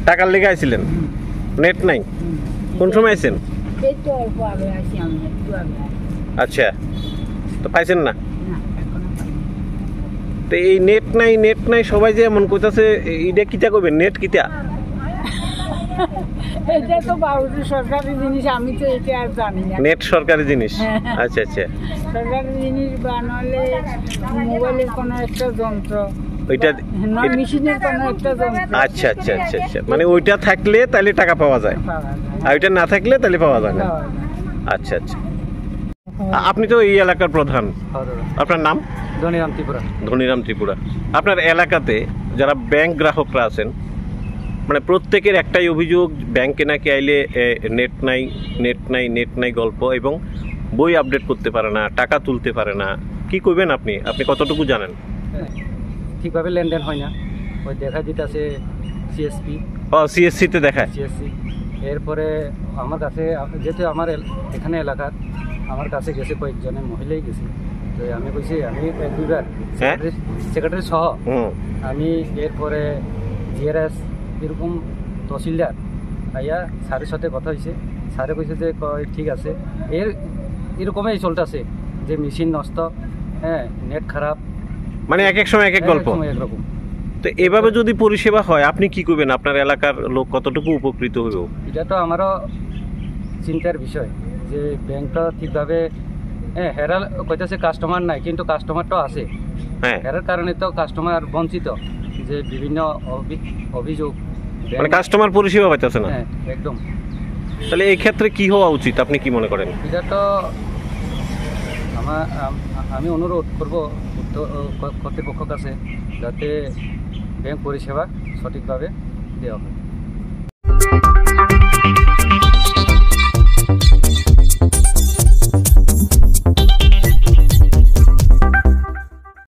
টাকার লেগে আইছিলেন, নেট নাই? কোন সময় আইছেন? আচ্ছা, তো পাইছেন না? তো এই নেট নাই সবাই যে এমন কইতাছে, এইটা কিটা কইবেন? নেট কিটা? এটা তো সরকারি জিনিস, আমি তো এটা আর জানি না। নেট সরকারি জিনিস? আচ্ছা আচ্ছা। সরকারি জিনিস বানালে মোবাইলের কোনো একটা যন্ত্র, ওইটা মেশিনের কোনো একটা যন্ত্র। আচ্ছা আচ্ছা আচ্ছা আচ্ছা, মানে ওইটা থাকলে তাহলে টাকা পাওয়া যায়, আর ওইটা না থাকলে তাহলে পাওয়া যায় না। আচ্ছা আচ্ছা। আপনি তো এই এলাকার প্রধান, আপনার নাম? ধনীরাম ত্রিপুরা। ধনীরাম ত্রিপুরা। আপনার এলাকাতে যারা ব্যাংক গ্রাহকরা আছেন, মানে প্রত্যেকের একটাই অভিযোগ, ব্যাংকে নাকি আইলে নেট নাই গল্প, এবং বই আপডেট করতে পারে না, টাকা তুলতে পারে না। কি করবেন আপনি? আপনি কতটুকু জানেন? ঠিকভাবে লেনদেন হয় না, ওই দেখা দিতেছে সিএসপি। সিএসসিতে দেখায়? সিএসসি। এরপরে আমার কাছে, যেহেতু আমার এখানে এলাকার, আমার কাছে গেছে কয়েকজনের মহিলাই গেছে, তো আমি কইছি আমি দুইবার সেক্রেটারি সহ আমি, এরপরে জিআরএস, এরকম তহসিলদার আইয়া স্যারের সাথে কথা হয়েছে। স্যারে কইছে যে ঠিক আছে, এরকমই চলতেছে যে মেশিন নষ্ট, হ্যাঁ, নেট খারাপ, মানে এক এক সময় এক এক গল্প, একরকম। তো এভাবে যদি পরিষেবা হয় আপনি কি করবেন? আপনার এলাকার লোক কতটুকু উপকৃত হইব? এটা তো আমারও চিন্তার বিষয় যে ব্যাংকটা ঠিকভাবে, হ্যাঁ, হেরাল কইতেছে কাস্টমার নাই, কিন্তু কাস্টমার তো আছে। হ্যাঁ, হেরার কারণে তো কাস্টমার বঞ্চিত, যে বিভিন্ন অভিযোগ, মানে কাস্টমার পরিষেবা পাইতেছে না। হ্যাঁ, একদম। তাহলে এই ক্ষেত্রে কি হওয়া উচিত, আপনি কি মনে করেন? এটা তো আমি অনুরোধ করব কর্তৃপক্ষের কাছে, যাতে ব্যাংক পরিষেবা সঠিকভাবে দেওয়া হয়।